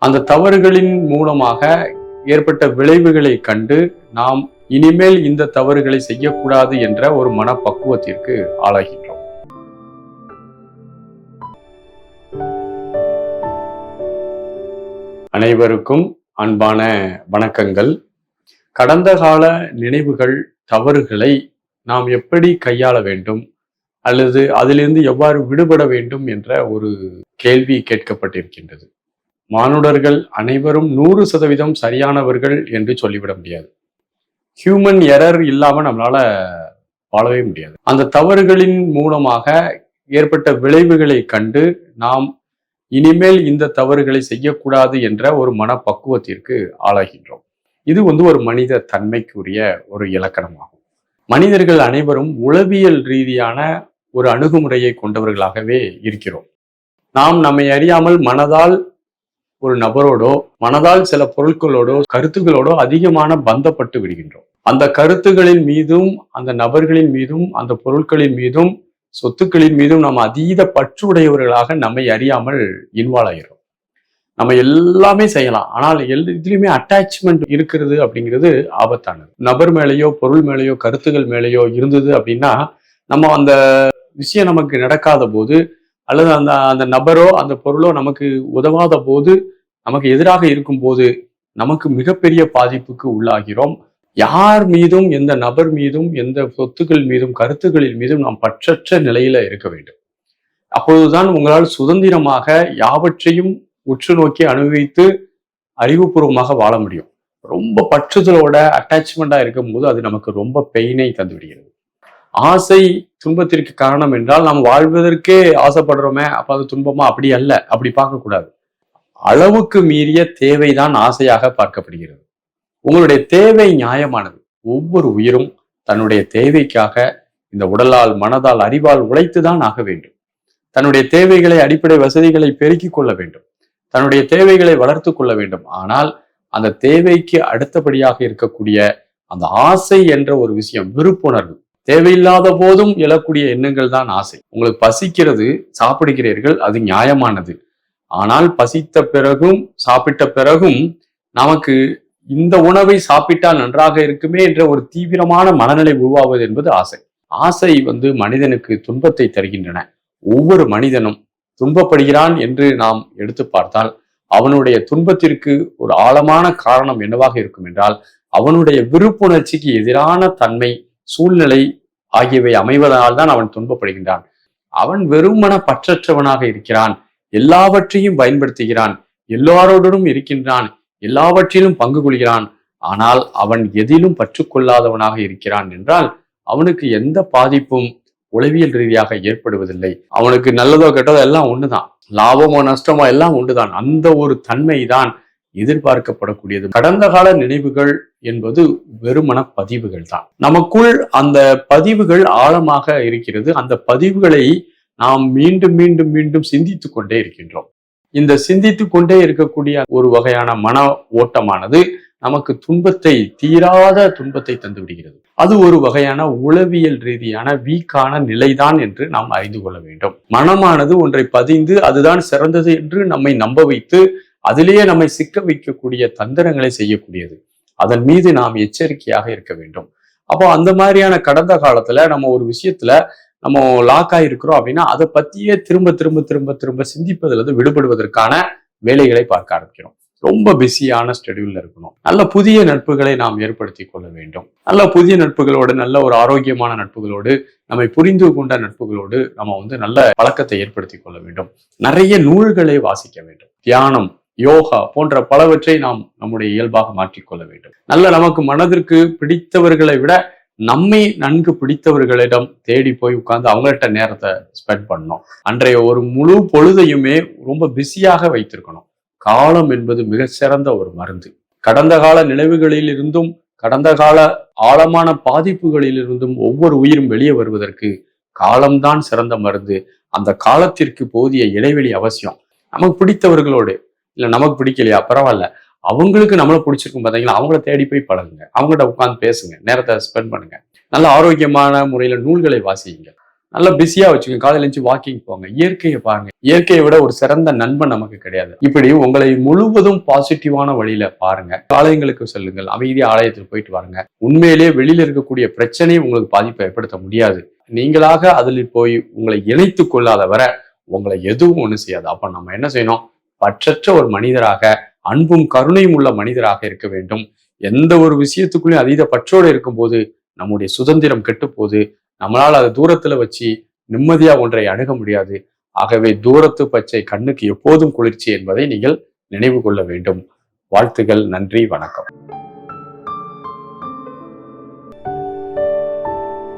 அந்த தவறுகளின் மூலமாக ஏற்பட்ட விளைவுகளை கண்டு நாம் இனிமேல் இந்த தவறுகளை செய்யக்கூடாது என்ற ஒரு மனப்பக்குவத்திற்கு ஆளாகின்றோம். அனைவருக்கும் அன்பான வணக்கங்கள். கடந்த கால நினைவுகள், தவறுகளை நாம் எப்படி கையாள வேண்டும் அல்லது அதிலிருந்து எவ்வாறு விடுபட வேண்டும் என்ற ஒரு கேள்வி கேட்கப்பட்டிருக்கின்றது. மானுடர்கள் அனைவரும் 100% சரியானவர்கள் என்று சொல்லிவிட முடியாது. ஹியூமன் எரர் இல்லாம நம்மளால வாழவே முடியாது. அந்த தவறுகளின் மூலமாக ஏற்பட்ட விளைவுகளை கண்டு நாம் இனிமேல் இந்த தவறுகளை செய்யக்கூடாது என்ற ஒரு மனப்பக்குவத்திற்கு ஆளாகின்றோம். இது ஒரு மனித தன்மைக்குரிய ஒரு இலக்கணமாகும். மனிதர்கள் அனைவரும் உளவியல் ரீதியான ஒரு அணுகுமுறையை கொண்டவர்களாகவே இருக்கிறோம். நாம் நம்மை அறியாமல் மனதால் ஒரு நபரோடோ, மனதால் சில பொருட்களோடோ, கருத்துக்களோடோ அதிகமான பந்தப்பட்டு விடுகின்றோம். அந்த கருத்துகளின் மீதும், அந்த நபர்களின் மீதும், அந்த பொருட்களின் மீதும், சொத்துக்களின் மீதும் நாம் அதீத பற்றுடையவர்களாக நம்மை அறியாமல் இன்வால்வ் ஆகிறோம். நம்ம எல்லாமே செய்யலாம், ஆனால் இதுலயுமே அட்டாச்மெண்ட் இருக்கிறது அப்படிங்கிறது ஆபத்தானது. நபர் மேலேயோ, பொருள் மேலேயோ, கருத்துக்கள் மேலேயோ இருந்தது அப்படின்னா, நம்ம அந்த விஷயம் நமக்கு நடக்காத போது அல்லது அந்த நபரோ அந்த பொருளோ நமக்கு உதவாத போது, நமக்கு எதிராக இருக்கும் போது நமக்கு மிகப்பெரிய பாதிப்புக்கு உள்ளாகிறோம். யார் மீதும், எந்த நபர் மீதும், எந்த சொத்துக்கள் மீதும், கருத்துக்களின் மீதும் நாம் பற்றற்ற நிலையில இருக்க வேண்டும். அப்பொழுதுதான் உங்களால் சுதந்திரமாக யாவற்றையும் உற்று நோக்கி அனுபவித்து அறிவுபூர்வமாக வாழ முடியும். ரொம்ப பற்றுதலோட அட்டாச்மெண்டா இருக்கும் போது அது நமக்கு ரொம்ப பெயினை தந்து விடுகிறது. ஆசை துன்பத்திற்கு காரணம் என்றால் நாம் வாழ்வதற்கே ஆசைப்படுறோமே, அப்ப அது துன்பமா? அப்படி அல்ல, அப்படி பார்க்கக்கூடாது. அளவுக்கு மீறிய தேவைதான் ஆசையாக பார்க்கப்படுகிறது. உங்களுடைய தேவை நியாயமானது. ஒவ்வொரு உயிரும் தன்னுடைய தேவைக்காக இந்த உடலால், மனதால், அறிவால் உழைத்துதான் ஆக வேண்டும். தன்னுடைய தேவைகளை, அடிப்படை வசதிகளை பெருக்கிக் கொள்ள வேண்டும். தன்னுடைய தேவைகளை வளர்த்து கொள்ள வேண்டும். ஆனால் அந்த தேவைக்கு அடுத்தபடியாக இருக்கக்கூடிய அந்த ஆசை என்ற ஒரு விஷயம், விருப்புணர்வு, தேவையில்லாத போதும் எழக்கூடிய எண்ணங்கள் தான் ஆசை. உங்களுக்கு பசிக்கிறது, சாப்பிடுகிறீர்கள், அது நியாயமானது. ஆனால் பசித்த பிறகும், சாப்பிட்ட பிறகும் நமக்கு இந்த உணவை சாப்பிட்டால் நன்றாக இருக்குமே என்ற ஒரு தீவிரமான மனநிலை உருவாவது என்பது ஆசை. ஆசை மனிதனுக்கு துன்பத்தை தருகின்றன. ஒவ்வொரு மனிதனும் துன்பப்படுகிறான் என்று நாம் எடுத்து பார்த்தால் அவனுடைய துன்பத்திற்கு ஒரு ஆழமான காரணம் என்னவாக இருக்கும் என்றால், அவனுடைய விருப்புணர்ச்சிக்கு எதிரான தன்மை, சூழ்நிலை ஆகியவை அமைவதனால் தான் அவன் துன்பப்படுகின்றான். அவன் வெறுமன பற்றற்றவனாக இருக்கிறான், எல்லாவற்றையும் பயன்படுத்துகிறான், எல்லாரோடும் இருக்கின்றான், எல்லாவற்றிலும் பங்கு கொள்கிறான். ஆனால் அவன் எதிலும் பற்றுக்கொள்ளாதவனாக இருக்கிறான் என்றால் அவனுக்கு எந்த பாதிப்பும் உளவியல் ரீதியாக ஏற்படுவதில்லை. அவனுக்கு நல்லதோ கெட்டதோ எல்லாம் ஒண்ணுதான், லாபமோ நஷ்டமோ எல்லாம் ஒன்றுதான். அந்த ஒரு தன்மை தான் எதிர்பார்க்கப்படக்கூடியது. கடந்த கால நினைவுகள் என்பது வெறுமன பதிவுகள் தான். நமக்குள் அந்த பதிவுகள் ஆழமாக இருக்கிறது. அந்த பதிவுகளை நாம் மீண்டும் மீண்டும் மீண்டும் சிந்தித்து கொண்டே இருக்கின்றோம். இந்த சிந்தித்து கொண்டே இருக்கக்கூடிய ஒரு வகையான மன ஓட்டமானது நமக்கு துன்பத்தை, தீராத துன்பத்தை தந்து விடுகிறது. அது ஒரு வகையான உளவியல் ரீதியான வீக்கான நிலைதான் என்று நாம் அறிந்து கொள்ள வேண்டும். மனமானது ஒன்றை பதிந்து அதுதான் சிறந்தது என்று நம்மை நம்ப வைத்து அதிலேயே நம்மை சிக்க வைக்கக்கூடிய தந்திரங்களை செய்யக்கூடியது. அதன் மீது நாம் எச்சரிக்கையாக இருக்க வேண்டும். அப்போ அந்த மாதிரியான கடந்த காலத்துல நம்ம ஒரு விஷயத்துல நம்ம லாக் ஆகிருக்கிறோம் அப்படின்னா அதை பத்தியே திரும்ப திரும்ப திரும்ப திரும்ப சிந்திப்பதிலிருந்து விடுபடுவதற்கான வேலைகளை பார்க்க ஆரம்பிக்கிறோம். ரொம்ப பிஸியான ஸ்கெடியூல்ல இருக்கணும். நல்ல புதிய நட்புகளை நாம் ஏற்படுத்தி கொள்ள வேண்டும். நல்ல புதிய நட்புகளோடு, நல்ல ஒரு ஆரோக்கியமான நட்புகளோடு, நம்மை புரிந்து கொண்ட நட்புகளோடு நம்ம நல்ல பழக்கத்தை ஏற்படுத்தி கொள்ள வேண்டும். நிறைய நூல்களை வாசிக்க வேண்டும். தியானம், யோகா போன்ற பலவற்றை நாம் நம்முடைய இயல்பாக மாற்றிக்கொள்ள வேண்டும். நமக்கு மனதிற்கு பிடித்தவர்களை விட நம்மை நன்கு பிடித்தவர்களிடம் தேடி போய் உட்கார்ந்து அவங்கள்ட்ட நேரத்தை ஸ்பெண்ட் பண்ணணும். அன்றைய ஒரு முழு பொழுதையுமே ரொம்ப பிஸியாக வைத்திருக்கணும். காலம் என்பது மிக சிறந்த ஒரு மருந்து. கடந்த கால நினைவுகளில் இருந்தும், கடந்த கால ஆழமான பாதிப்புகளில் இருந்தும் ஒவ்வொரு உயிரும் வெளியே வருவதற்கு காலம்தான் சிறந்த மருந்து. அந்த காலத்திற்கு போதிய இடைவெளி அவசியம். நமக்கு பிடித்தவர்களோடு, இல்ல நமக்கு பிடிக்கலையா பரவாயில்ல, அவங்களுக்கு நம்மளை பிடிச்சிருக்கும் பார்த்தீங்களா, அவங்கள தேடி போய் பழகுங்க, அவங்கள்ட்ட உட்காந்து பேசுங்க, நேரத்தை ஸ்பெண்ட் பண்ணுங்க, நல்ல ஆரோக்கியமான முறையில நூல்களை வாசியுங்க. நல்லா பிஸியா வச்சுக்கோங்க. காலையில எழுந்து வாக்கிங் போங்க, இயற்கையை பாருங்க. இயற்கையை விட ஒரு சிறந்த நண்பன் நமக்கு கிடையாது. இப்படி உங்களை முழுவதும் பாசிட்டிவான வழியில பாருங்க. ஆலயங்களுக்கு செல்லுங்கள், அமைதியா ஆலயத்துக்கு போயிட்டு வாருங்க. உண்மையிலேயே வெளியில இருக்கக்கூடிய பிரச்சனை உங்களுக்கு பாதிப்பை ஏற்படுத்த முடியாது. நீங்களாக அதில் போய் உங்களை இணைத்துக் கொள்ளாத வரை உங்களை எதுவும் ஒண்ணு செய்யாது. அப்ப நம்ம என்ன செய்யணும்? பற்றற்ற ஒரு மனிதராக, அன்பும் கருணையும் உள்ள மனிதராக இருக்க வேண்டும். எந்த ஒரு விஷயத்துக்குள்ளயும் அதீத பற்றோடு இருக்கும்போது நம்முடைய சுதந்திரம் கெட்டுப்போகுது. நம்மளால அதை தூரத்துல வச்சு நிம்மதியா ஒன்றை அணுக முடியாது. ஆகவே தூரத்து பச்சை கண்ணுக்கு எப்போதும் குளிர்ச்சி என்பதை நீங்கள் நினைவு கொள்ள வேண்டும். வாழ்த்துகள். நன்றி. வணக்கம்.